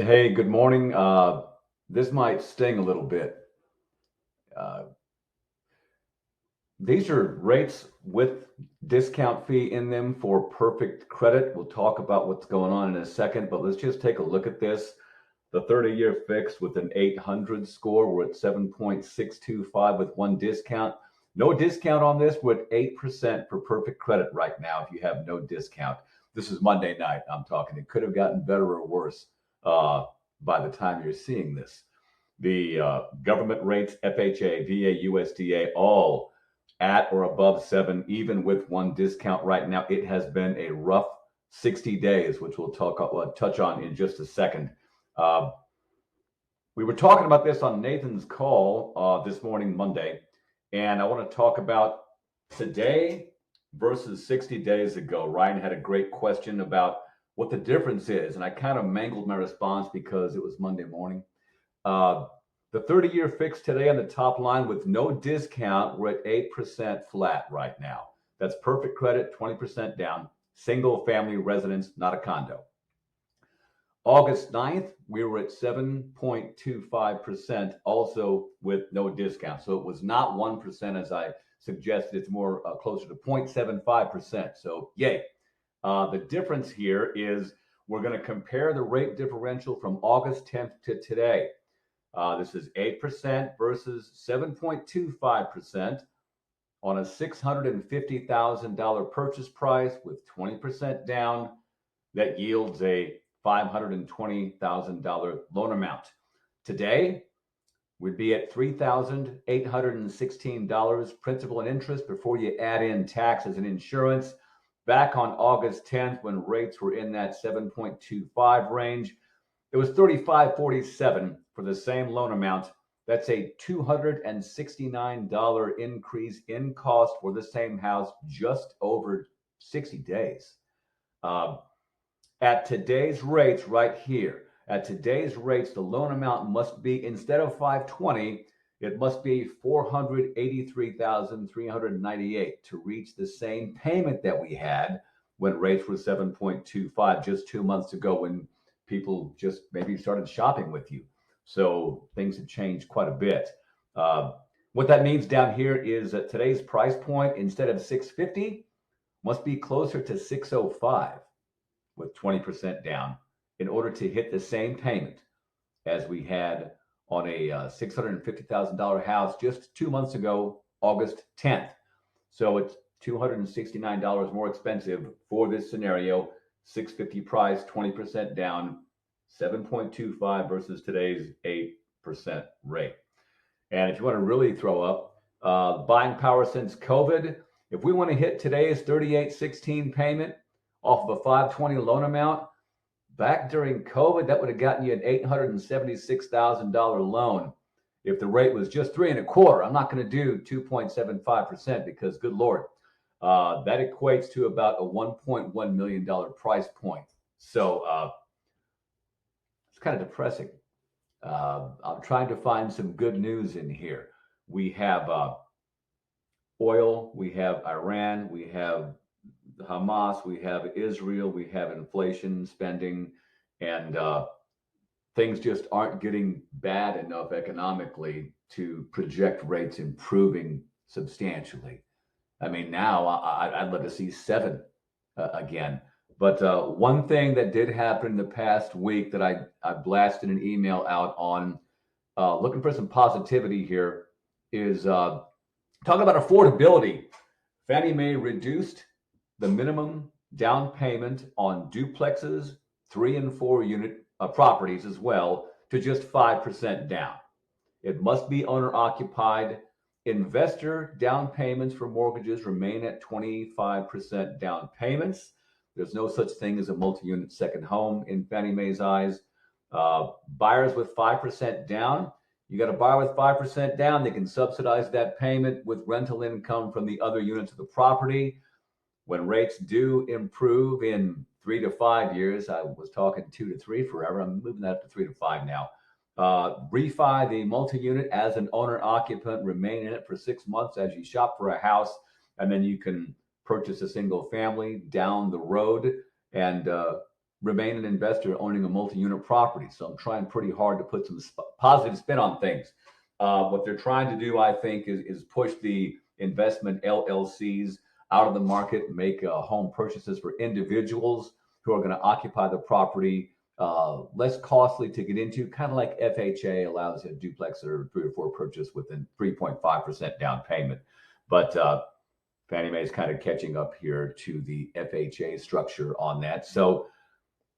Hey, good morning. This might sting a little bit. Uh, these are rates with discount fee in them for perfect credit. We'll talk about what's going on in a second, but let's just take a look at this. The 30-year fix with an 800 score, we're at 7.625 with one discount. No discount on this. We're at 8% for perfect credit right now if you have no discount. This is Monday night. I'm talking. It could have gotten better or worse uh, by the time you're seeing this. The government rates, FHA, VA, USDA, all at or above 7, even with one discount right now. It has been a rough 60 days, which we'll touch on in just a second. Uh, we were talking about this on Nathan's call this morning, Monday, and I want to talk about today versus 60 days ago. Ryan had a great question about what the difference is, and I kind of mangled my response because it was Monday morning. Uh, the 30-year fix today on the top line with no discount, we're at 8% flat right now. That's perfect credit, 20% down, single family residence, not a condo. August 9th, we were at 7.25%, also with no discount. So it was not 1% as I suggested. It's more closer to 0.75%. So, yay. The difference here is we're going to compare the rate differential from August 10th to today. This is 8% versus 7.25% on a $650,000 purchase price with 20% down. That yields a $520,000 loan amount. Today, we'd be at $3,816 principal and interest before you add in taxes and insurance. Back on August 10th, when rates were in that 7.25 range, it was $35.47 for the same loan amount. That's a $269 increase in cost for the same house just over 60 days. At today's rates right here, at today's rates, the loan amount must be, instead of 520, it must be 483,398 to reach the same payment that we had when rates were 7.25 just 2 months ago, when people just maybe started shopping with you. So things have changed quite a bit. What that means down here is that today's price point, instead of 650, must be closer to 605 with 20% down in order to hit the same payment as we had on a $650,000 house just 2 months ago, August 10th. So it's $269 more expensive for this scenario. 650 price, 20% down, 7.25 versus today's 8% rate. And if you want to really throw up buying power since COVID, if we want to hit today's 3816 payment off of a 520 loan amount, back during COVID, that would have gotten you an $876,000 loan. If the rate was just 3.25, I'm not going to do 2.75% because, good Lord, that equates to about a $1.1 million price point. So it's kind of depressing. I'm trying to find some good news in here. We have oil, we have Iran, we have Hamas, we have Israel, we have inflation, spending, and things just aren't getting bad enough economically to project rates improving substantially. I mean, now I'd love to see 7 again. But one thing that did happen in the past week that I blasted an email out on, looking for some positivity here, is talking about affordability. Fannie Mae reduced the minimum down payment on duplexes, 3 and 4 unit properties as well, to just 5% down. It must be owner occupied. Investor down payments for mortgages remain at 25% down payments. There's no such thing as a multi-unit second home in Fannie Mae's eyes. Buyers with 5% down, you got a buyer with 5% down, they can subsidize that payment with rental income from the other units of the property. When rates do improve in 3 to 5 years, I was talking 2 to 3 forever. I'm moving that up to 3 to 5 now. Refi the multi-unit as an owner occupant, remain in it for 6 months as you shop for a house, and then you can purchase a single family down the road. And remain an investor owning a multi-unit property. So I'm trying pretty hard to put some positive spin on things. What they're trying to do, I think, is push the investment LLCs out of the market, make home purchases for individuals who are going to occupy the property, less costly to get into, kind of like FHA allows a duplex or 3 or 4 purchase within 3.5% down payment. But Fannie Mae is kind of catching up here to the FHA structure on that. So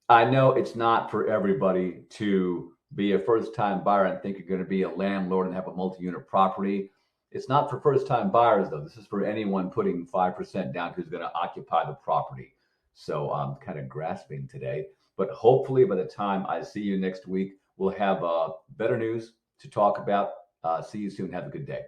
I know it's not for everybody to be a first-time buyer and think you're going to be a landlord and have a multi-unit property. It's not for first-time buyers, though. This is for anyone putting 5% down who's going to occupy the property. So I'm kind of grasping today. But hopefully by the time I see you next week, we'll have better news to talk about. See you soon. Have a good day.